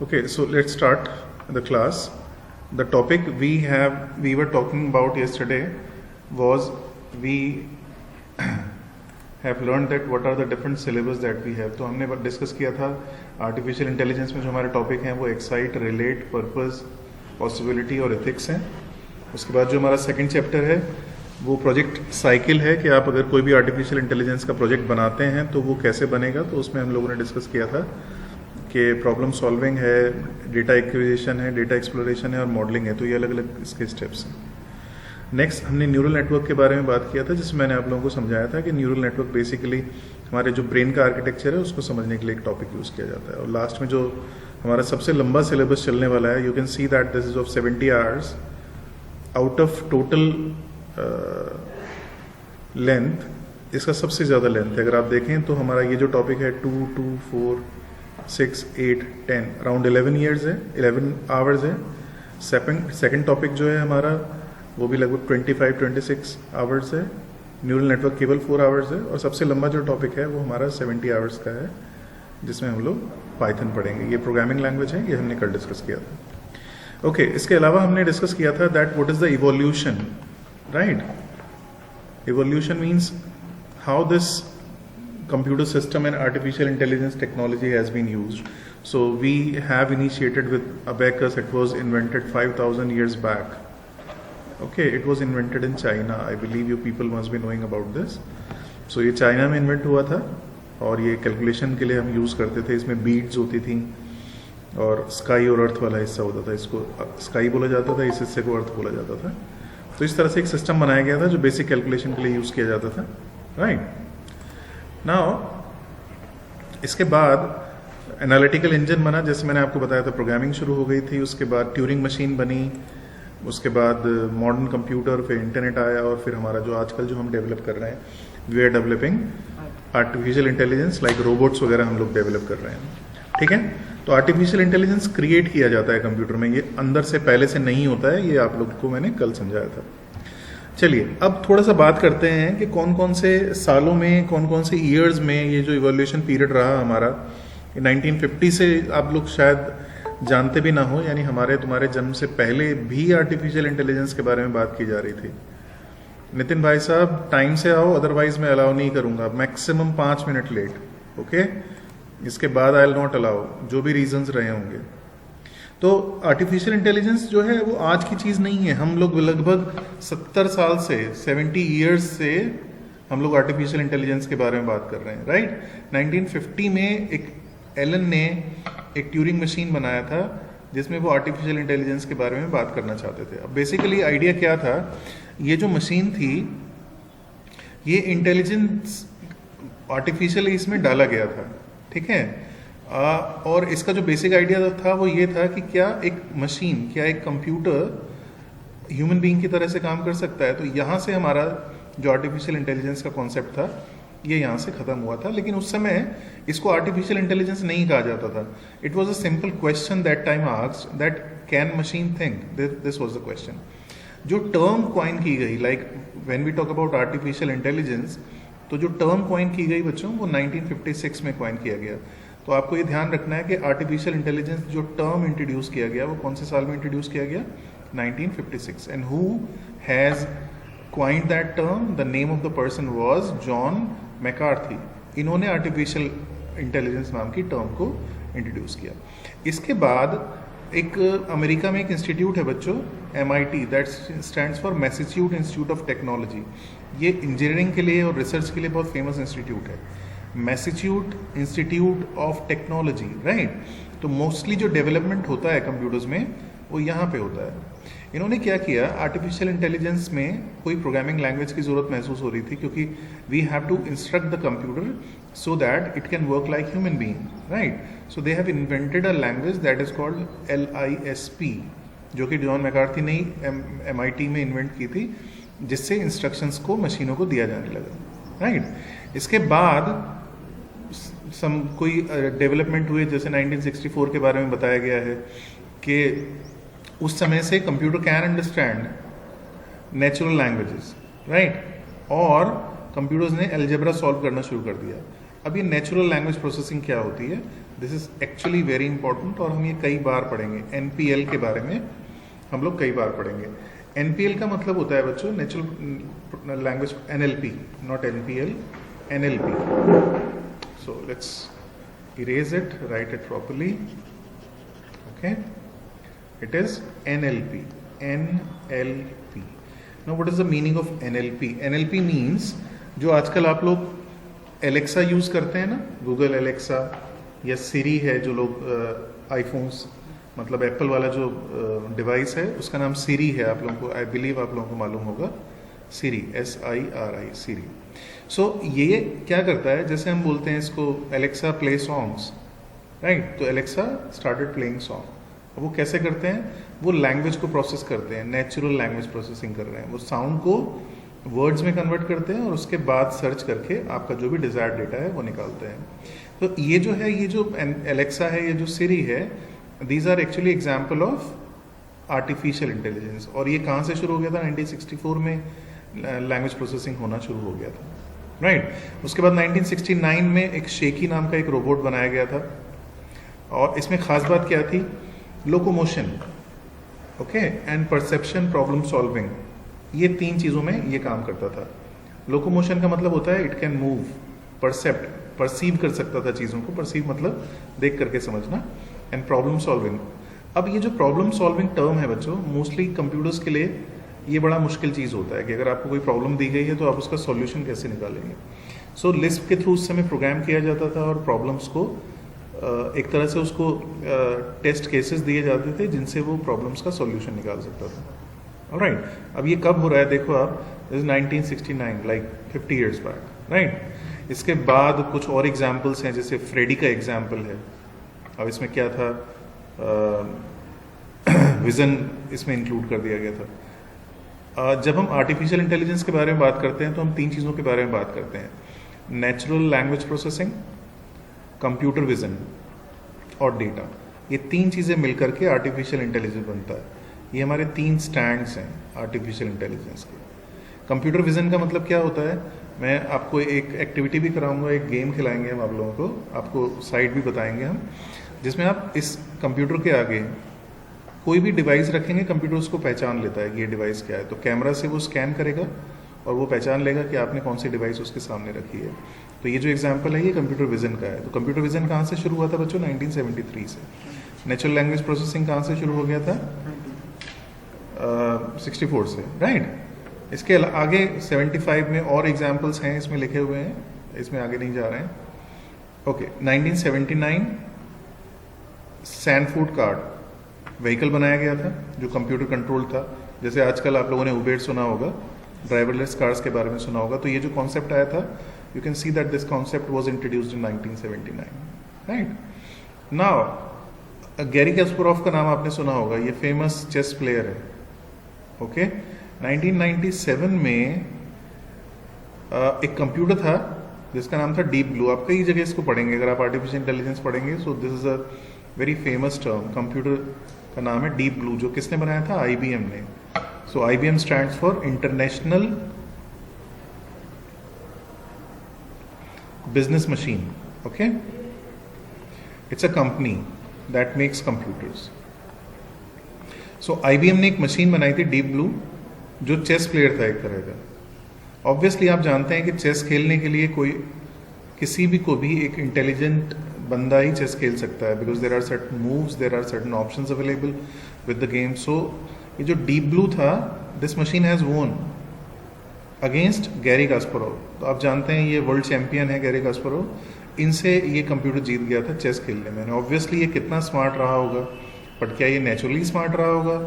Okay, so let's start the class. The topic we were talking about yesterday was we have learned that what are the different syllabus that we have. तो हमने discuss किया था artificial intelligence में जो हमारे topic हैं वो excite, relate, purpose, possibility और एथिक्स हैं. उसके बाद जो हमारा सेकंड चैप्टर है वो प्रोजेक्ट साइकिल है कि आप अगर कोई भी आर्टिफिशियल इंटेलिजेंस का प्रोजेक्ट बनाते हैं तो वो कैसे बनेगा. तो उसमें हम लोगों ने डिस्कस किया था कि प्रॉब्लम सॉल्विंग है, डेटा एक्विजिशन है, डेटा एक्सप्लोरेशन है और मॉडलिंग है. तो ये अलग अलग इसके स्टेप्स हैं. नेक्स्ट हमने न्यूरल नेटवर्क के बारे में बात किया था, जिसमें मैंने आप लोगों को समझाया था कि न्यूरल नेटवर्क बेसिकली हमारे जो ब्रेन का आर्किटेक्चर है उसको समझने के लिए एक टॉपिक यूज़ किया जाता है. और लास्ट में जो हमारा सबसे लंबा सिलेबस चलने वाला है, you can see that this is of 70 hours out of total length. इसका सबसे ज़्यादा लेंथ है. अगर आप देखें तो हमारा ये जो टॉपिक है 2, 2, 4, 6, 8, 10 अराउंड 11 ईयर्स है, 11 आवर्स है. सेकंड टॉपिक जो है हमारा वो भी लगभग 25, 26 आवर्स है. न्यूरल नेटवर्क केवल 4 आवर्स है. और सबसे लंबा जो टॉपिक है वो हमारा 70 आवर्स का है, जिसमें हम लोग पाइथन पढ़ेंगे. ये प्रोग्रामिंग लैंग्वेज है, ये हमने कल डिस्कस किया था. ओके, इसके अलावा हमने डिस्कस किया था that what is the evolution, right. Evolution means how this computer system and artificial intelligence technology has been used. So we have initiated with abacus. It was invented 5,000 years back. Okay, it was invented in China. I believe you people must be knowing about this. So ये China में invent हुआ था और ये calculation के लिए हम use करते थे. इसमें बीड्स होती थी और स्काई और अर्थ वाला हिस्सा होता था. इसको स्काई बोला जाता था, इस हिस्से को अर्थ बोला जाता था. तो इस तरह से एक सिस्टम बनाया गया था जो बेसिक कैलकुलेशन के लिए यूज़ किया जाता था, राइट. नाउ इसके बाद एनालिटिकल इंजन बना, जैसे मैंने आपको बताया था. प्रोग्रामिंग शुरू हो गई थी, उसके बाद ट्यूरिंग मशीन बनी, उसके बाद मॉडर्न कंप्यूटर, फिर इंटरनेट आया और फिर हमारा जो आजकल जो हम डेवलप कर रहे हैं, we are developing artificial intelligence like robots वगैरह हम लोग डेवलप कर रहे हैं. ठीक है. तो आर्टिफिशियल इंटेलिजेंस क्रिएट किया जाता है कंप्यूटर में. ये अंदर से पहले से नहीं होता है. ये आप लोग को मैंने कल समझाया था. चलिए अब थोड़ा सा बात करते हैं कि कौन कौन से सालों में, कौन कौन से ईयर्स में ये जो इवोल्यूशन पीरियड रहा हमारा. 1950 से आप लोग शायद जानते भी ना हो, यानी हमारे तुम्हारे जन्म से पहले भी आर्टिफिशियल इंटेलिजेंस के बारे में बात की जा रही थी. नितिन भाई साहब टाइम से आओ, अदरवाइज मैं अलाउ नहीं करूंगा. Maximum 5 minute late. ओके, इसके बाद आई विल नॉट अलाउ, जो भी रीजंस रहे होंगे. तो आर्टिफिशियल इंटेलिजेंस जो है वो आज की चीज़ नहीं है. हम लोग लगभग 70 साल से, 70 ईयर्स से हम लोग आर्टिफिशियल इंटेलिजेंस के बारे में बात कर रहे हैं, राइट. 1950 में एक एलन ने एक ट्यूरिंग मशीन बनाया था जिसमें वो आर्टिफिशियल इंटेलिजेंस के बारे में बात करना चाहते थे. अब बेसिकली आइडिया क्या था, ये जो मशीन थी ये इंटेलिजेंस आर्टिफिशियली इसमें डाला गया था. ठीक है. और इसका जो बेसिक आइडिया था वो ये था कि क्या एक मशीन, क्या एक कंप्यूटर ह्यूमन बीइंग की तरह से काम कर सकता है. तो यहाँ से हमारा जो आर्टिफिशियल इंटेलिजेंस का कॉन्सेप्ट था ये यहाँ से ख़त्म हुआ था. लेकिन उस समय इसको आर्टिफिशियल इंटेलिजेंस नहीं कहा जाता था. It was a simple question that time asked that can machine think. This was the question. जो टर्म कॉइन की गई, like when we talk about artificial intelligence, तो जो टर्म कॉइन की गई बच्चों वो 1956 में कॉइन किया गया. तो आपको ये ध्यान रखना है कि आर्टिफिशियल इंटेलिजेंस जो टर्म इंट्रोड्यूस किया गया वो कौन से साल में इंट्रोड्यूस किया गया, 1956. And who has coined that term, the name of the person was John McCarthy. इन्होंने आर्टिफिशियल इंटेलिजेंस नाम की टर्म को इंट्रोड्यूस किया. इसके बाद एक अमेरिका में एक इंस्टीट्यूट है बच्चों, MIT, that stands for Massachusetts Institute of Technology. ये इंजीनियरिंग के लिए और रिसर्च के लिए बहुत फेमस इंस्टीट्यूट है, मैसेच्यूट इंस्टीट्यूट ऑफ टेक्नोलॉजी, राइट. तो मोस्टली जो डेवलपमेंट होता है कंप्यूटर्स में वो यहाँ पे होता है. इन्होंने क्या किया, आर्टिफिशियल इंटेलिजेंस में कोई प्रोग्रामिंग लैंग्वेज की ज़रूरत महसूस हो रही थी, क्योंकि we have to instruct the computer so that it can work like human being, right. So they have invented a language that is called LISP, जो कि जॉन मैकार्थी ने MIT में इन्वेंट की थी, जिससे इंस्ट्रक्शंस को मशीनों को दिया जाने लगा, राइट. इसके बाद कोई डेवलपमेंट हुए, जैसे 1964 के बारे में बताया गया है कि उस समय से computer can understand natural languages, right. और कंप्यूटर्स ने अलजेब्रा सॉल्व करना शुरू कर दिया. अब ये नेचुरल लैंग्वेज प्रोसेसिंग क्या होती है, this is actually very important और हम ये कई बार पढ़ेंगे। एनपीएल के बारे में हम लोग कई बार पढ़ेंगे। एनपीएल का मतलब होता है बच्चों natural language, NLP, not NPL, NLP. So let's erase it, right it properly, okay, it is NLP, NLP. Now what is the meaning of NLP? NLP means जो आजकल आप लोग एलेक्सा यूज करते हैं ना, गूगल एलेक्सा या सिरी है, जो लोग आईफोन्स मतलब एप्पल वाला जो डिवाइस है उसका नाम सिरी है, आप लोगों को, आई बिलीव आप लोगों को मालूम होगा, सिरी, SIRI, सिरी। सो ये क्या करता है, जैसे हम बोलते हैं इसको एलेक्सा प्ले सॉन्ग्स, राइट, तो एलेक्सा स्टार्टेड प्लेइंग सॉन्ग। वो कैसे करते हैं, वो लैंग्वेज को प्रोसेस करते हैं, नेचुरल लैंग्वेज प्रोसेसिंग कर रहे हैं, वो साउंड को वर्ड्स में कन्वर्ट करते हैं और उसके बाद सर्च करके आपका जो भी डिजायर्ड डेटा है वो निकालते हैं। तो ये जो है, ये जो एलेक्सा है, ये जो सिरी है, these are actually example of artificial intelligence. और ये कहाँ से शुरू हो गया था? 1964 में लैंग्वेज प्रोसेसिंग होना शुरू हो गया था, राइट। उसके बाद 1969 में एक शेकी नाम का एक रोबोट बनाया गया था, और इसमें खास बात क्या थी, locomotion, okay, and perception, problem solving, ये तीन चीज़ों में ये काम करता था। लोकोमोशन का मतलब होता है इट कैन मूव, परसेप्ट, परसीव कर सकता था चीज़ों को, परसीव मतलब देख करके समझना, एंड प्रॉब्लम सॉल्विंग। अब ये जो प्रॉब्लम सॉल्विंग टर्म है बच्चों, मोस्टली कंप्यूटर्स के लिए ये बड़ा मुश्किल चीज़ होता है कि अगर आपको कोई प्रॉब्लम दी गई है तो आप उसका सॉल्यूशन कैसे निकालेंगे। सो लिस्प के थ्रू उस समय प्रोग्राम किया जाता था और प्रॉब्लम्स को एक तरह से उसको टेस्ट केसेस दिए जाते थे जिनसे वो प्रॉब्लम्स का सॉल्यूशन निकाल सकता था, राइट। अब ये कब हो रहा है देखो आप, this is 1969, like 50 years back, right. इसके बाद कुछ और एग्जाम्पल्स हैं, जैसे फ्रेडी का एग्जाम्पल है। अब इसमें क्या था, विजन इसमें इंक्लूड कर दिया गया था। जब हम आर्टिफिशियल इंटेलिजेंस के बारे में बात करते हैं तो हम तीन चीज़ों के बारे में बात करते हैं, natural language processing, computer vision और डेटा। ये तीन चीज़ें मिलकर के आर्टिफिशियल इंटेलिजेंस बनता है। ये हमारे तीन स्टैंड्स हैं आर्टिफिशियल इंटेलिजेंस के। कंप्यूटर विजन का मतलब क्या होता है, मैं आपको एक एक्टिविटी भी कराऊंगा, एक गेम खिलाएंगे हम आप लोगों को, आपको साइट भी बताएंगे हम, जिसमें आप इस कंप्यूटर के आगे कोई भी डिवाइस रखेंगे, कंप्यूटर उसको पहचान लेता है कि ये डिवाइस क्या है। तो कैमरा से वो स्कैन करेगा और वो पहचान लेगा कि आपने कौन सी डिवाइस उसके सामने रखी है। तो ये जो एग्जांपल है ये कंप्यूटर विजन का है। तो कंप्यूटर विजन कहाँ से शुरू हुआ था बच्चों? 1973 से। नेचुरल लैंग्वेज प्रोसेसिंग कहाँ से शुरू हो गया था? 64 से, राइट। इसके आगे 75 में और एग्जाम्पल्स हैं इसमें लिखे हुए हैं, इसमें आगे नहीं जा रहे हैं। ओके, 1979 सैनफोर्ड कार्ड व्हीकल बनाया गया था जो कंप्यूटर कंट्रोल था। जैसे आजकल आप लोगों ने उबेर सुना होगा, ड्राइवरलेस कार्स के बारे में सुना होगा। तो ये जो कॉन्सेप्ट आया था, you can see that this concept was introduced in 1979, right. Now Gary Kasparov का नाम आपने सुना होगा, ये फेमस चेस प्लेयर है, ओके। 1997 में एक कंप्यूटर था जिसका नाम था डीप ब्लू। आप कई जगह इसको पढ़ेंगे, अगर आप आर्टिफिशियल इंटेलिजेंस पढ़ेंगे। So this is a very famous term, computer का नाम है डीप ब्लू, जो किसने बनाया था? IBM ने। सो IBM stands for international business machine, okay. It's a company that makes computers. So IBM ने एक मशीन बनाई थी डीप ब्लू, जो चेस प्लेयर था एक तरह का। ऑब्वियसली आप जानते हैं कि चेस खेलने के लिए कोई किसी भी को भी एक इंटेलिजेंट बंदा ही चेस खेल सकता है, because there are certain moves, there are certain options available with the game. So ये जो डीप ब्लू था, this machine has won against Garry Kasparov. तो आप जानते हैं ये वर्ल्ड चैंपियन है गैरी कास्पारोव। इनसे ये कंप्यूटर जीत गया था चेस खेलने में। ऑब्वियसली ये कितना स्मार्ट रहा होगा, बट क्या ये नेचुरली स्मार्ट रहा होगा?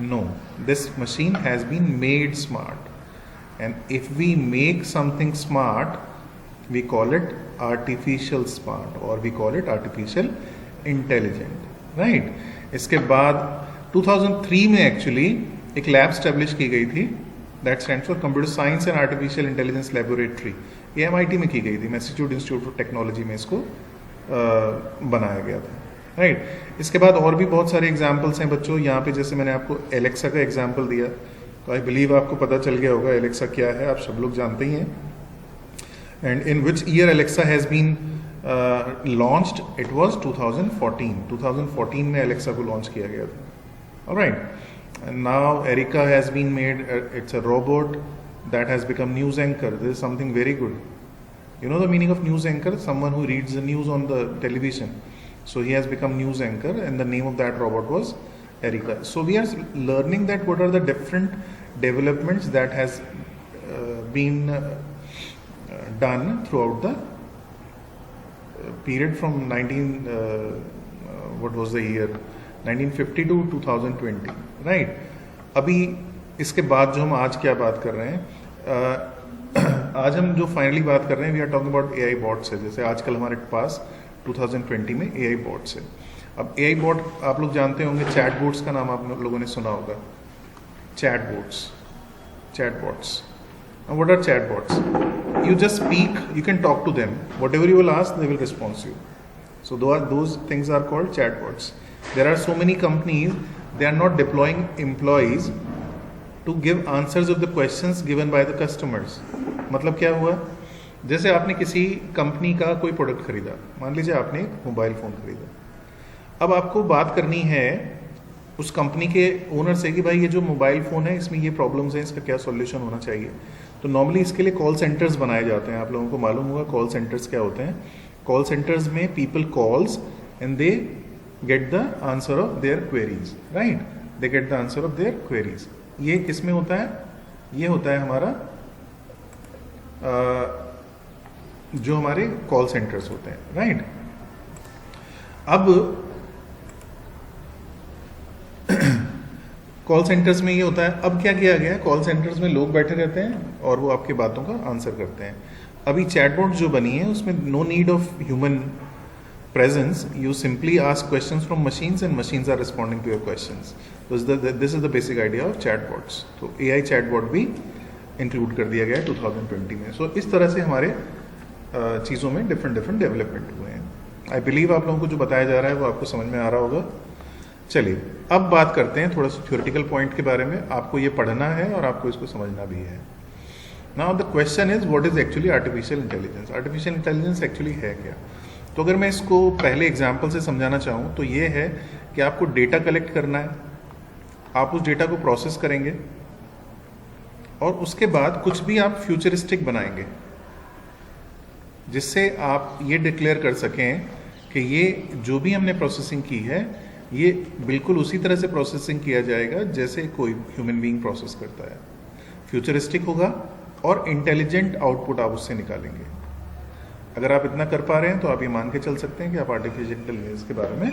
No, this machine has been made smart, and if we make something smart we call it artificial smart or we call it artificial intelligent, right? इसके बाद 2003 में एक्चुअली एक लैब स्टैब्लिश की गई थी, that stands for computer science and artificial intelligence laboratory. ये MIT में की गई थी, मैसाचुसेट्स इंस्टीट्यूट ऑफ टेक्नोलॉजी में इसको बनाया गया था, राइट। इसके बाद और भी बहुत सारे एग्जाम्पल्स हैं बच्चों। यहाँ पे जैसे मैंने आपको एलेक्सा का एग्जाम्पल दिया, तो आई बिलीव आपको पता चल गया होगा एलेक्सा क्या है, आप सब लोग जानते ही हैं। And in which year Alexa has been launched? It was 2014. 2014 में Alexa को launch किया गया था. All right. And now Erica has been made. It's a robot that has become news anchor. This is something very good. You know the meaning of news anchor? Someone who reads the news on the television. So he has become news anchor, and the name of that robot was Erica. So we are learning that what are the different developments that has been done throughout the period from 1950 to 2020, right? अभी इसके बाद जो हम आज क्या बात कर रहे हैं, आज हम जो फाइनली बात कर रहे हैं, we are talking about AI bots है. जैसे आजकल हमारे पास 2020 में एआई बॉट्स है. अब एआई बॉट आप लोग जानते होंगे, चैट बोट्स का नाम आप लोगों ने सुना होगा. Chat boats. What are chatbots? You just speak, you can talk to them. Whatever you will ask, they will respond to you. So those things are called chatbots. There are so many companies, they are not deploying employees to give answers of the questions given by the customers. मतलब क्या हुआ? जैसे आपने किसी company का कोई product खरीदा, मान लीजिए आपने एक मोबाइल फ़ोन खरीदा. अब आपको बात करनी है उस कंपनी के ओनर से कि भाई ये जो मोबाइल फ़ोन है इसमें ये प्रॉब्लम्स हैं, इसका क्या सॉल्यूशन होना चाहिए. तो नॉर्मली इसके लिए कॉल सेंटर्स बनाए जाते हैं. आप लोगों को मालूम होगा कॉल सेंटर्स क्या होते हैं. कॉल सेंटर्स में people calls and they get the answer of their queries, right? They get the answer of their queries. ये किस में होता है? ये होता है हमारा जो हमारे कॉल सेंटर्स होते हैं, राइट? अब कॉल सेंटर्स में ये होता है. अब क्या किया गया है, कॉल सेंटर्स में लोग बैठे रहते हैं और वो आपकी बातों का आंसर करते हैं. अभी चैटबॉट जो बनी है उसमें no need of human presence. You simply ask questions from machines and machines are responding to your questions. This is the basic idea of chatbots. तो एआई चैटबॉट भी इंक्लूड कर दिया गया है 2020 में. सो इस तरह से हमारे चीज़ों में डिफरेंट डेवलपमेंट हुए हैं. आई बिलीव आप लोगों को जो बताया जा रहा है वो आपको समझ में आ रहा होगा. चलिए अब बात करते हैं थोड़ा सा थ्योरेटिकल पॉइंट के बारे में. आपको ये पढ़ना है और आपको इसको समझना भी है. Now the question is what is actually artificial intelligence. Artificial intelligence actually है क्या? तो अगर मैं इसको पहले एग्जांपल से समझाना चाहूँ तो ये है कि आपको डेटा कलेक्ट करना है, आप उस डेटा को प्रोसेस करेंगे और उसके बाद कुछ भी आप फ्यूचरिस्टिक बनाएंगे जिससे आप ये डिक्लेयर कर सकें कि ये जो भी हमने प्रोसेसिंग की है ये बिल्कुल उसी तरह से प्रोसेसिंग किया जाएगा जैसे कोई ह्यूमन बीइंग प्रोसेस करता है. फ्यूचरिस्टिक होगा और इंटेलिजेंट आउटपुट आप उससे निकालेंगे. अगर आप इतना कर पा रहे हैं तो आप ये मान के चल सकते हैं कि आप आर्टिफिशियल इंटेलिजेंस के बारे में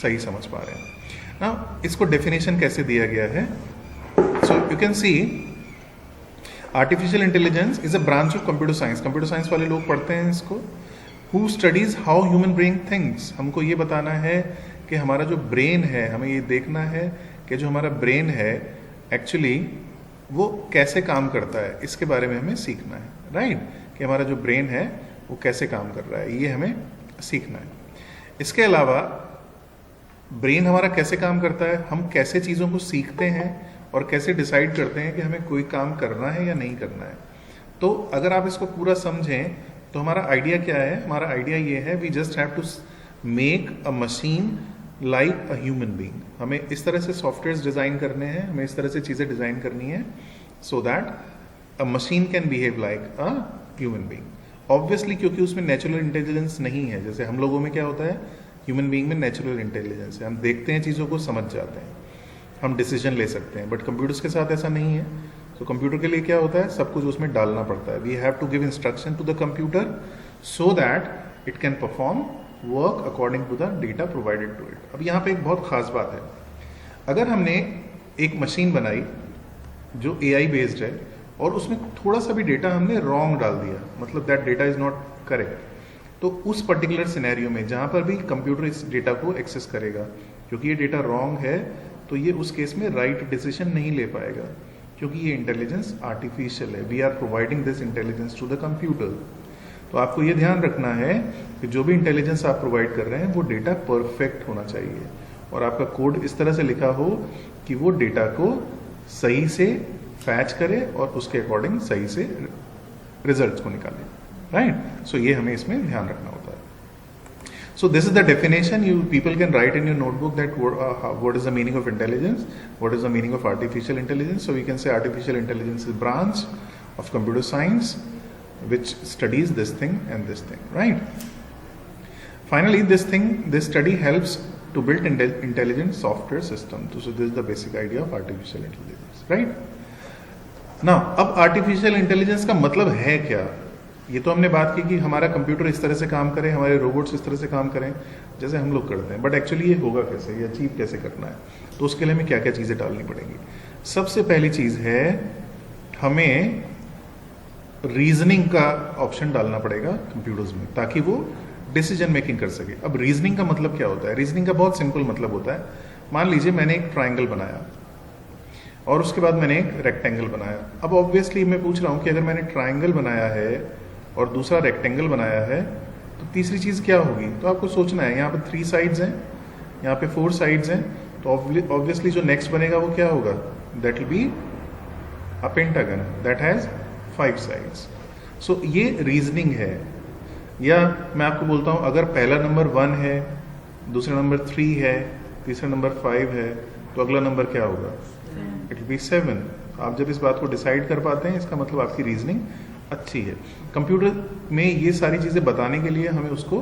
सही समझ पा रहे हैं. ना इसको डेफिनेशन कैसे दिया गया है? So you can see artificial intelligence is a branch of computer science. Computer science वाले लोग पढ़ते हैं इसको. Who studies how human brain thinks. हमको ये बताना है कि हमारा जो ब्रेन है, हमें ये देखना है कि जो हमारा ब्रेन है एक्चुअली वो कैसे काम करता है. इसके बारे में हमें सीखना है, राइट? कि हमारा जो ब्रेन है वो कैसे काम कर रहा है, ये हमें सीखना है. इसके अलावा ब्रेन हमारा कैसे काम करता है, हम कैसे चीज़ों को सीखते हैं और कैसे डिसाइड करते हैं कि हमें कोई काम करना है या नहीं करना है. तो अगर आप इसको पूरा समझें तो हमारा आइडिया क्या है? हमारा आइडिया ये है we just have to make a machine like a human being. हमें इस तरह से सॉफ्टवेयर डिज़ाइन करने हैं, हमें इस तरह से चीज़ें डिज़ाइन करनी है so that a machine can behave like a human being. Obviously क्योंकि उसमें नेचुरल इंटेलिजेंस नहीं है. जैसे हम लोगों में क्या होता है, ह्यूमन बीइंग में नेचुरल इंटेलिजेंस है. हम देखते हैं चीज़ों को, समझ जाते हैं, हम डिसीजन ले सकते हैं. बट कंप्यूटर्स के साथ ऐसा नहीं है. तो कंप्यूटर के लिए क्या होता है, सब कुछ उसमें डालना पड़ता है. We have to give instruction to the computer so that it can perform work according to the data provided to it. अब यहाँ पे एक बहुत खास बात है. अगर हमने एक मशीन बनाई जो AI बेस्ड है और उसमें थोड़ा सा भी डेटा हमने रॉन्ग डाल दिया, मतलब that data is not correct, तो उस पर्टिकुलर सिनेरियो में जहाँ पर भी कंप्यूटर इस डेटा को एक्सेस करेगा, क्योंकि ये डेटा रॉन्ग है तो ये उस केस में राइट डिसीजन नहीं ले पाएगा, क्योंकि ये इंटेलिजेंस आर्टिफिशियल है. We are providing this intelligence to the computer. तो आपको ये ध्यान रखना है कि जो भी इंटेलिजेंस आप प्रोवाइड कर रहे हैं वो डेटा परफेक्ट होना चाहिए और आपका कोड इस तरह से लिखा हो कि वो डेटा को सही से फैच करे और उसके अकॉर्डिंग सही से रिजल्ट्स को निकाले. राइट. सो ये हमें इसमें ध्यान रखना होता है. So this is the definition. You people can write in your notebook that what is the meaning of intelligence, what is the meaning of artificial intelligence. So we can say artificial intelligence is a branch of computer science which studies this thing and this thing, right? Finally, this study helps to build intelligent software system. So this is the basic idea of artificial intelligence, right? Now, अब artificial intelligence का मतलब है क्या? ये तो हमने बात की कि हमारा कंप्यूटर इस तरह से काम करे, हमारे रोबोट्स इस तरह से काम करें जैसे हम लोग करते हैं, बट एक्चुअली ये होगा कैसे, ये अचीव कैसे करना है, तो उसके लिए हमें क्या क्या चीज़ें डालनी पड़ेंगी. सबसे पहली चीज़ है हमें रीजनिंग का ऑप्शन डालना पड़ेगा कंप्यूटर्स में ताकि वो डिसीजन मेकिंग कर सके. अब रीजनिंग का मतलब क्या होता है? रीजनिंग का बहुत सिंपल मतलब होता है, मान लीजिए मैंने एक ट्राइंगल बनाया और उसके बाद मैंने एक रेक्टेंगल बनाया. अब ऑब्वियसली मैं पूछ रहा हूँ कि अगर मैंने ट्राइंगल बनाया है और दूसरा रेक्टेंगल बनाया है तो तीसरी चीज़ क्या होगी? तो आपको सोचना है. यहाँ पे 3 साइड्स हैं, यहाँ पे 4 साइड्स हैं, तो ऑब्वियसली जो नेक्स्ट बनेगा वो क्या होगा? That will be a pentagon that has 5 sides. So ये रीजनिंग है. या मैं आपको बोलता हूँ अगर पहला नंबर 1 है, दूसरा नंबर 3 है, तीसरा नंबर 5 है, तो अगला नंबर क्या होगा? It will be 7. आप जब इस बात को डिसाइड कर पाते हैं इसका मतलब आपकी रीजनिंग अच्छी है. कंप्यूटर में ये सारी चीज़ें बताने के लिए हमें उसको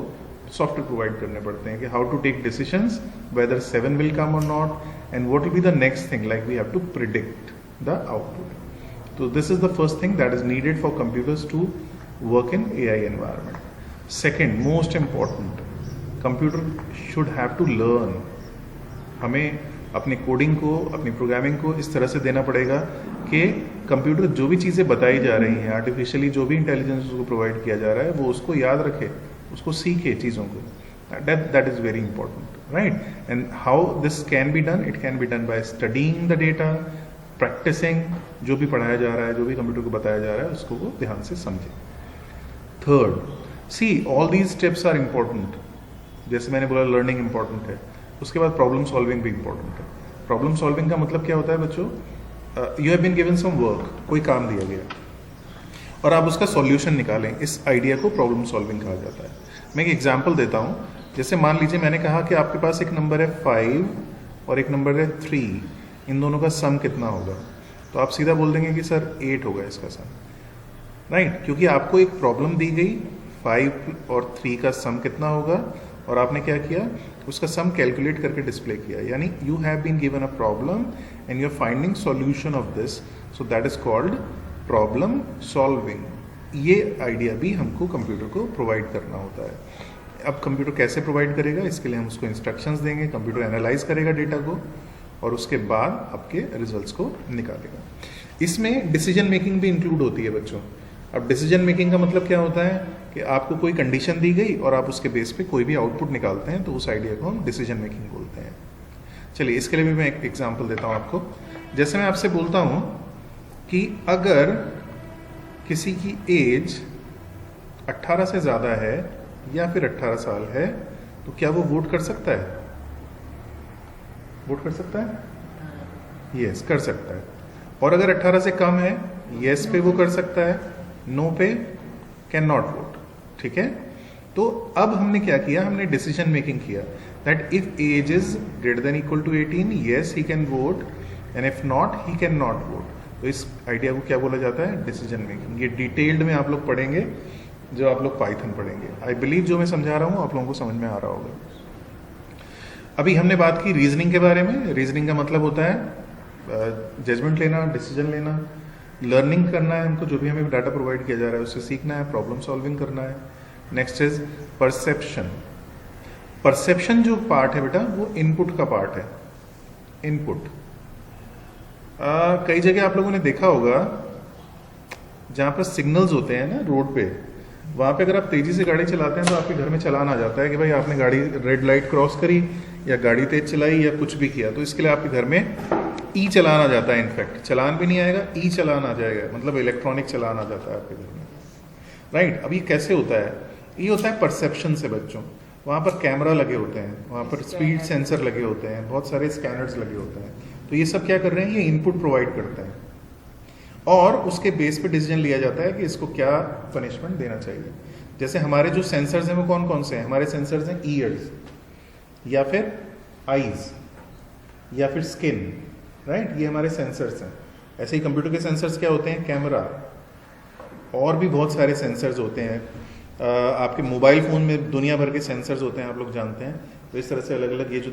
सॉफ्टवेयर प्रोवाइड करने पड़ते हैं कि how to take decisions, whether 7 will come और not, and what will be the next thing, like we have to predict the output. तो this is the first thing that is needed for computers to work in AI environment. Second most important, computer should have to learn. हमें अपनी coding को, अपनी programming को इस तरह से देना पड़ेगा कि कंप्यूटर जो भी चीज़ें बताई जा रही हैं, आर्टिफिशियली जो भी इंटेलिजेंस उसको प्रोवाइड किया जा रहा है, वो उसको याद रखे, उसको सीखे चीज़ों को. That is very important, right? And how this can be done? It can be done by studying the data, practising जो भी पढ़ाया जा रहा है, जो भी कंप्यूटर को बताया जा रहा है, उसको वो ध्यान से समझे. Third, see all these steps are important. जैसे मैंने बोला लर्निंग इंपॉर्टेंट है, उसके बाद प्रॉब्लम सॉल्विंग भी इंपॉर्टेंट है. प्रॉब्लम सॉल्विंग का मतलब क्या होता है बच्चों? You have been given some work, कोई काम दिया गया और आप उसका सॉल्यूशन निकालें, इस आइडिया को प्रॉब्लम सॉल्विंग कहा जाता है. मैं एक एग्जांपल देता हूँ. जैसे मान लीजिए मैंने कहा कि आपके पास एक नंबर है 5 और एक नंबर है 3, इन दोनों का सम कितना होगा? तो आप सीधा बोल देंगे कि सर 8 होगा इसका सम, राइट? क्योंकि आपको एक प्रॉब्लम दी गई, 5 और 3 का सम कितना होगा, और आपने क्या किया? उसका सम कैलकुलेट करके डिस्प्ले किया. यानी you have been given a problem and you are finding solution of this, so that is called problem solving. ये आइडिया भी हमको कंप्यूटर को प्रोवाइड करना होता है. अब कंप्यूटर कैसे प्रोवाइड करेगा? इसके लिए हम उसको इंस्ट्रक्शंस देंगे, कंप्यूटर एनालाइज करेगा डेटा को और उसके बाद आपके रिजल्ट्स को निकालेगा. इसमें डिसीजन मेकिंग भी इंक्लूड होती है बच्चों. अब डिसीजन मेकिंग का मतलब क्या होता है कि आपको कोई कंडीशन दी गई और आप उसके बेस पे कोई भी आउटपुट निकालते हैं, तो उस आइडिया को हम डिसीजन मेकिंग बोलते हैं. चलिए इसके लिए भी मैं एक एग्जांपल देता हूँ आपको. जैसे मैं आपसे बोलता हूँ कि अगर किसी की एज 18 से ज़्यादा है या फिर 18 साल है, तो क्या वो वोट कर सकता है? वोट कर सकता है? यस, कर सकता है. और अगर 18 से कम है, यस पे वो कर सकता है, नो पे कैन नॉट वोट. ठीक है? तो अब हमने क्या किया? हमने डिसीजन मेकिंग किया that if age is greater then equal to 18, yes he can vote, and if not he can not vote. तो इस आइडिया को क्या बोला जाता है? Decision making. ये डिटेल्ड में आप लोग पढ़ेंगे जो आप लोग पाइथन पढ़ेंगे. आई बिलीव जो मैं समझा रहा हूँ आप लोगों को समझ में आ रहा होगा. अभी हमने बात की रीजनिंग के बारे में. रीजनिंग का मतलब होता है जजमेंट लेना, डिसीजन लेना. लर्निंग करना है हमको, जो भी हमें डाटा प्रोवाइड किया जा रहा है उससे सीखना है, प्रॉब्लम सॉल्विंग करना है. Next is perception. परसेप्शन जो पार्ट है बेटा वो इनपुट का पार्ट है. इनपुट कई जगह आप लोगों ने देखा होगा जहाँ पर सिग्नल्स होते हैं ना रोड पे, वहाँ पे अगर आप तेजी से गाड़ी चलाते हैं तो आपके घर में चालान आ जाता है कि भाई आपने गाड़ी रेड लाइट क्रॉस करी या गाड़ी तेज चलाई या कुछ भी किया. तो इसके लिए आपके घर में ई चलान आ जाता है. इनफैक्ट चलान भी नहीं आएगा, ई चलान आ जाएगा, मतलब इलेक्ट्रॉनिक चलान आ जाता है आपके घर में, राइट? अब ये कैसे होता है? ये होता है परसेप्शन से बच्चों. वहाँ पर कैमरा लगे होते हैं, वहाँ पर स्पीड सेंसर लगे होते हैं, बहुत सारे स्कैनर्स लगे होते हैं. तो ये सब क्या कर रहे हैं? ये इनपुट प्रोवाइड करते हैं और उसके बेस पे डिसीजन लिया जाता है कि इसको क्या पनिशमेंट देना चाहिए. जैसे हमारे जो सेंसर्स हैं वो कौन कौन से हैं? हमारे सेंसर्स हैं ईयर्स, या फिर आईज, या फिर स्किन, राइट? ये हमारे सेंसर्स हैं। ऐसे ही कंप्यूटर के सेंसर्स क्या होते हैं? कैमरा, और भी बहुत सारे सेंसर्स होते हैं। आपके मोबाइल फ़ोन में दुनिया भर के सेंसर्स होते हैं, आप लोग जानते हैं। तो इस तरह से अलग अलग ये जो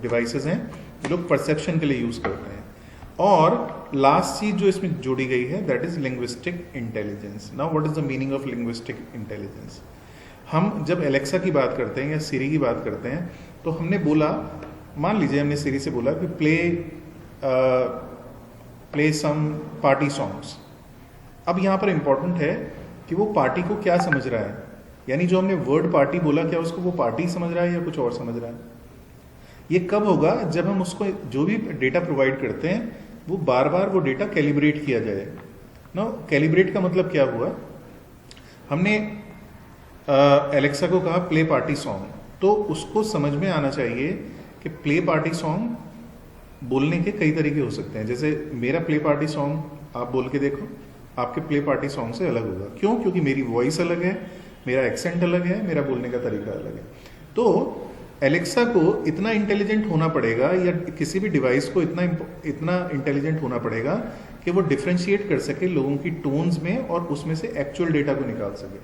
डिवाइसेस हैं ये लोग परसेप्शन के लिए यूज़ करते हैं। और लास्ट चीज जो इसमें जोड़ी गई है that is linguistic intelligence. Now what is the meaning of linguistic intelligence? हम जब एलेक्सा की बात करते हैं या सिरी की बात करते हैं तो हमने बोला, मान लीजिए हमने सिरी से बोला कि प्ले सम पार्टी सॉन्ग्स। अब यहाँ पर इंपॉर्टेंट है कि वो पार्टी को क्या समझ रहा है, यानी जो हमने वर्ड पार्टी बोला क्या उसको वो पार्टी समझ रहा है या कुछ और समझ रहा है? ये कब होगा? जब हम उसको जो भी डेटा प्रोवाइड करते हैं वो बार बार वो डेटा कैलिब्रेट किया जाए ना। कैलिब्रेट का मतलब क्या हुआ? हमने एलेक्सा को कहा प्ले पार्टी सॉन्ग, तो उसको समझ में आना चाहिए कि प्ले पार्टी सॉन्ग बोलने के कई तरीके हो सकते हैं। जैसे मेरा प्ले पार्टी सॉन्ग आप बोल के देखो, आपके प्ले पार्टी सॉन्ग से अलग होगा। क्यों? क्योंकि मेरी वॉइस अलग है, मेरा एक्सेंट अलग है, मेरा बोलने का तरीका अलग है। तो एलेक्सा को इतना इंटेलिजेंट होना पड़ेगा, या किसी भी डिवाइस को इतना इंटेलिजेंट होना पड़ेगा कि वो डिफ्रेंशिएट कर सके लोगों की टोन्स में और उसमें से एक्चुअल डेटा को निकाल सके।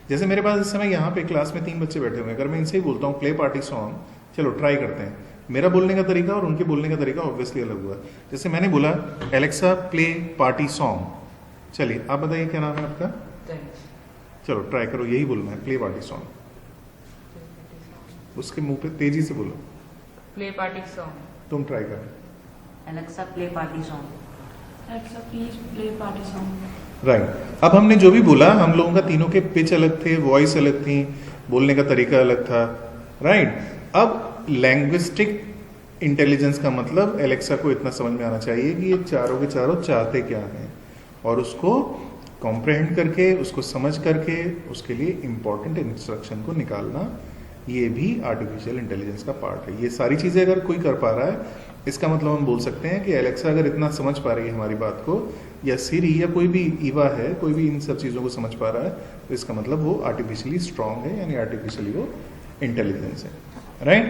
जैसे मेरे पास इस समय यहाँ पे क्लास में 3 बच्चे बैठे हुए हैं, अगर मैं इनसे ही बोलता हूँ प्ले पार्टी सॉन्ग, चलो ट्राई करते हैं, मेरा बोलने का तरीका और उनके बोलने का तरीका ऑब्वियसली अलग हुआ। जैसे मैंने बोला एलेक्सा प्ले पार्टी सॉन्ग, चलिए आप बताइए क्या नाम है आपका? चलो ट्राई करो, यही बोलना है प्ले पार्टी सॉन्ग। उसके मुंह पे तेजी से बोलो प्ले पार्टी सॉन्ग। तुम ट्राई करो। Alexa play party song. Alexa please play party song. Right. अब हमने जो भी बोला, हम लोगों का तीनों के पिच अलग थे, वॉइस अलग थी, बोलने का तरीका अलग था, राइट। अब लैंग्विस्टिक इंटेलिजेंस का मतलब एलेक्सा को इतना समझ में आना चाहिए कि ये चारों के चारों चाहते क्या हैं, और उसको कॉम्प्रहेंड करके, उसको समझ करके उसके लिए इंपॉर्टेंट इंस्ट्रक्शन को निकालना, ये भी आर्टिफिशियल इंटेलिजेंस का पार्ट है। ये सारी चीज़ें अगर कोई कर पा रहा है, इसका मतलब हम बोल सकते हैं कि एलेक्सा अगर इतना समझ पा रही है हमारी बात को, या सिरी या कोई भी ईवा है, कोई भी इन सब चीज़ों को समझ पा रहा है, तो इसका मतलब वो आर्टिफिशियली स्ट्रांग है, यानी आर्टिफिशियली वो इंटेलिजेंस है, right.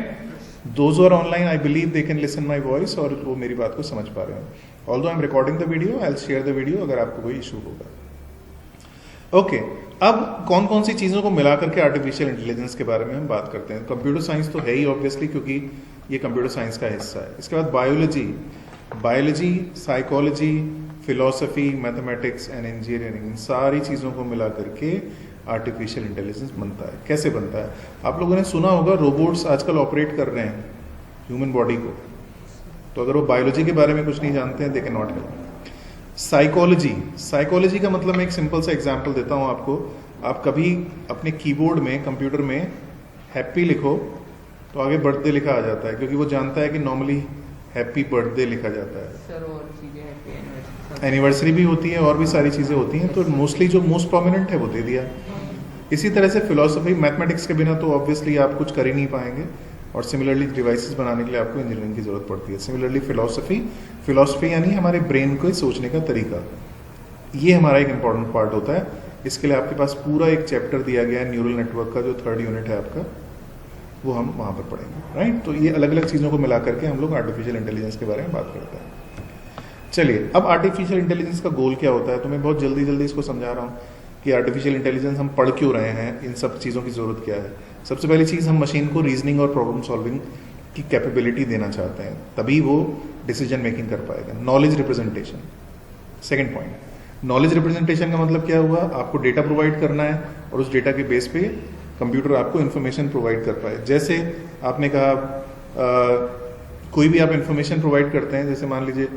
Those are online, I believe they can listen my voice, और वो मेरी बात को समझ पा रहे हैं। Although I am recording the video, I will share the video अगर आपको कोई इशू होगा। ओके, अब कौन कौन सी चीज़ों को मिलाकर के आर्टिफिशियल इंटेलिजेंस के बारे में हम बात करते हैं। कंप्यूटर साइंस तो है ही ऑब्वियसली, क्योंकि ये कंप्यूटर साइंस का हिस्सा है। इसके बाद biology, psychology, philosophy, mathematics and engineering, इन सारी चीज़ों को मिला करके आर्टिफिशियल इंटेलिजेंस बनता है। कैसे बनता है? आप लोगों ने सुना होगा रोबोट्स आजकल ऑपरेट कर रहे हैं ह्यूमन बॉडी को, तो अगर वो बायोलॉजी के बारे में कुछ नहीं जानते हैं, they can not help. Psychology का मतलब मैं एक सिंपल सा एग्जांपल देता हूं आपको। आप कभी अपने कीबोर्ड में, कंप्यूटर में हैप्पी लिखो तो आगे बर्थडे लिखा आ जाता है, क्योंकि वो जानता है कि नॉर्मली हैप्पी बर्थडे लिखा जाता है। सर और चीजें हैप्पी एनिवर्सरी भी होती है और भी सारी चीज़ें होती हैं, तो मोस्टली जो मोस्ट प्रोमिनेंट है वो दे दिया। इसी तरह से फिलोसफी, मैथमेटिक्स के बिना तो ऑब्वियसली आप कुछ कर ही नहीं पाएंगे, और सिमिलरली डिवाइसेस बनाने के लिए आपको इंजीनियरिंग की जरूरत पड़ती है। सिमिलरली फिलोसफी यानी हमारे ब्रेन को सोचने का तरीका, ये हमारा एक इंपॉर्टेंट पार्ट होता है। इसके लिए आपके पास पूरा एक चैप्टर दिया गया है न्यूरल नेटवर्क का, जो 3rd यूनिट है आपका, वो हम वहाँ पर पढ़ेंगे, राइट। तो ये अलग अलग चीज़ों को मिला करके हम लोग आर्टिफिशियल इंटेलिजेंस के बारे में बात करते हैं। चलिए, अब आर्टिफिशियल इंटेलिजेंस का गोल क्या होता है, तो मैं बहुत जल्दी इसको समझा रहा हूँ कि आर्टिफिशियल इंटेलिजेंस हम पढ़ क्यों रहे हैं, इन सब चीज़ों की ज़रूरत क्या है। सबसे पहली चीज़, हम मशीन को रीजनिंग और प्रॉब्लम सॉल्विंग की कैपेबिलिटी देना चाहते हैं, तभी वो डिसीजन मेकिंग कर पाएगा। Knowledge representation, second point. Knowledge representation का मतलब क्या हुआ? आपको डेटा प्रोवाइड करना है और उस डेटा के बेस पे कंप्यूटर आपको इन्फॉर्मेशन प्रोवाइड कर पाए। जैसे आपने कहा कोई भी आप इन्फॉर्मेशन प्रोवाइड करते हैं, जैसे मान लीजिए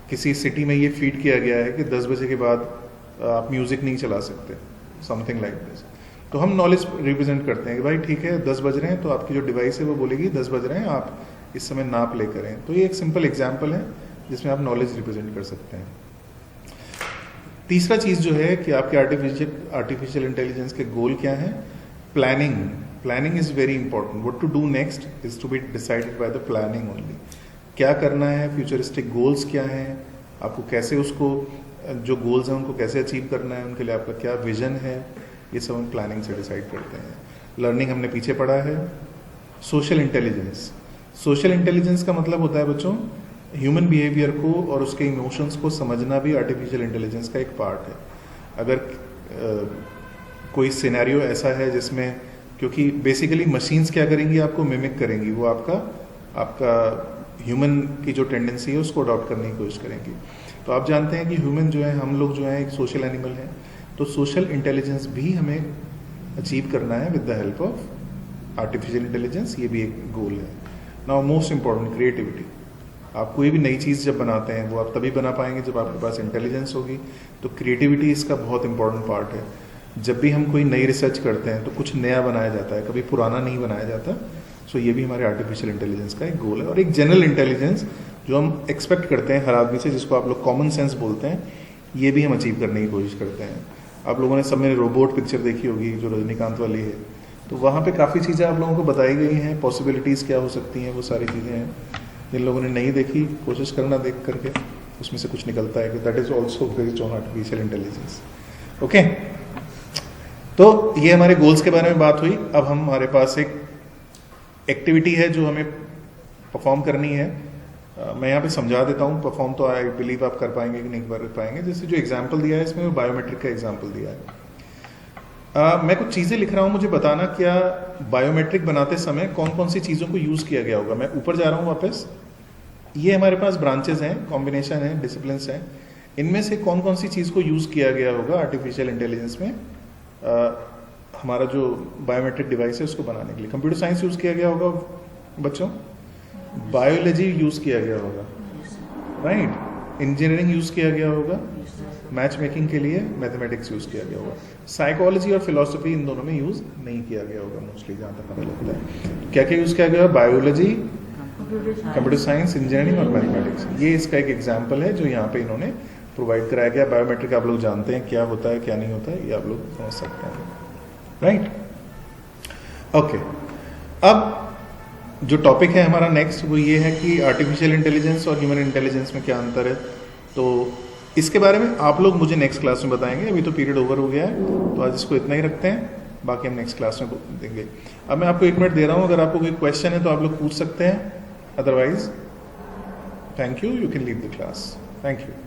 किसी सिटी में ये फीड किया गया है कि 10 बजे के बाद आप म्यूज़िक नहीं चला सकते, समथिंग लाइक दिस। तो हम नॉलेज रिप्रेजेंट करते हैं कि भाई ठीक है 10 बज रहे हैं, तो आपकी जो डिवाइस है वो बोलेगी 10 बज रहे हैं, आप इस समय नाप ले करें। तो ये एक सिंपल एग्जाम्पल है जिसमें आप नॉलेज रिप्रेजेंट कर सकते हैं। तीसरा चीज़ जो है कि आपके आर्टिफिशियल इंटेलिजेंस के गोल क्या है? Planning is very important. What to do next is to be decided by the planning only. क्या करना है, फ्यूचरिस्टिक गोल्स क्या हैं, आपको कैसे उसको, जो गोल्स हैं उनको कैसे अचीव करना है, उनके लिए आपका क्या विजन है, ये सब हम प्लानिंग से डिसाइड करते हैं। लर्निंग हमने पीछे पढ़ा है। सोशल इंटेलिजेंस, सोशल इंटेलिजेंस का मतलब होता है बच्चों ह्यूमन बिहेवियर को और उसके इमोशंस को समझना भी आर्टिफिशियल इंटेलिजेंस का एक पार्ट है। अगर कोई सिनेरियो ऐसा है जिसमें, क्योंकि बेसिकली मशीन्स क्या करेंगी, आपको मिमिक करेंगी, वो आपका ह्यूमन की जो टेंडेंसी है उसको अडॉप्ट करने की कोशिश करेंगी। तो आप जानते हैं कि ह्यूमन जो है, हम लोग जो है एक सोशल एनिमल हैं, तो सोशल इंटेलिजेंस भी हमें अचीव करना है with the help of artificial intelligence, ये भी एक गोल है। Now most important, creativity. आप कोई भी नई चीज़ जब बनाते हैं वो आप तभी बना पाएंगे जब आपके पास इंटेलिजेंस होगी। तो क्रिएटिविटी इसका बहुत इंपॉर्टेंट पार्ट है। जब भी हम कोई नई रिसर्च करते हैं तो कुछ नया बनाया जाता है, कभी पुराना नहीं बनाया जाता। सो ये भी हमारे आर्टिफिशियल इंटेलिजेंस का एक गोल है। और एक जनरल इंटेलिजेंस जो हम एक्सपेक्ट करते हैं हर आदमी से, जिसको आप लोग कॉमन सेंस बोलते हैं, ये भी हम अचीव करने की कोशिश करते हैं। आप लोगों ने सब में रोबोट पिक्चर देखी होगी जो रजनीकांत वाली है, तो वहाँ पे काफ़ी चीज़ें आप लोगों को बताई गई हैं, पॉसिबिलिटीज़ क्या हो सकती हैं, वो सारी चीज़ें हैं। जिन लोगों ने नहीं देखी, कोशिश करना देख करके, उसमें से कुछ निकलता है कि that is also based on artificial intelligence. Okay, तो ये हमारे गोल्स के बारे में बात हुई। अब हमारे पास एक एक्टिविटी है जो हमें परफॉर्म करनी है। मैं यहाँ पे समझा देता हूँ। परफॉर्म तो आई बिलीव आप कर पाएंगे कि नहीं कर पाएंगे। जैसे जो एग्जाम्पल दिया है इसमें बायोमेट्रिक का एग्जाम्पल दिया है। मैं कुछ चीज़ें लिख रहा हूँ, मुझे बताना क्या बायोमेट्रिक बनाते समय कौन कौन सी चीज़ों को यूज़ किया गया होगा। मैं ऊपर जा रहा हूँ वापस। ये हमारे पास ब्रांचेज हैं, कॉम्बिनेशन है, डिसिप्लिन्स हैं। इनमें से कौन कौन सी चीज़ को यूज़ किया गया होगा आर्टिफिशियल इंटेलिजेंस में हमारा जो बायोमेट्रिक डिवाइस है उसको बनाने के लिए। कंप्यूटर साइंस यूज़ किया गया होगा बच्चों, बायोलॉजी यूज़ किया गया होगा, राइट, इंजीनियरिंग यूज़ किया गया होगा, मैच मेकिंग के लिए मैथमेटिक्स यूज़ किया गया होगा। साइकोलॉजी और फिलॉसफी इन दोनों में यूज़ नहीं किया गया होगा मोस्टली, जहाँ तक हमें लगता है। क्या क्या यूज़ किया गया? बायोलॉजी, कंप्यूटर साइंस, इंजीनियरिंग और मैथमेटिक्स। ये इसका एक एग्जाम्पल है जो यहाँ पे इन्होंने प्रोवाइड कराया गया। बायोमेट्रिक आप लोग जानते हैं क्या होता है क्या नहीं होता है, ये आप लोग समझ सकते हैं, राइट। ओके, अब जो टॉपिक है हमारा नेक्स्ट वो ये है कि आर्टिफिशियल इंटेलिजेंस और ह्यूमन इंटेलिजेंस में क्या अंतर है। तो इसके बारे में आप लोग मुझे नेक्स्ट क्लास में बताएंगे। अभी तो पीरियड ओवर हो गया है, तो आज इसको इतना ही रखते हैं, बाकी हम नेक्स्ट क्लास में देंगे। अब मैं आपको 1 मिनट दे रहा हूँ, अगर आपको कोई क्वेश्चन है तो आप लोग पूछ सकते हैं, otherwise thank you, you can leave the class. Thank you.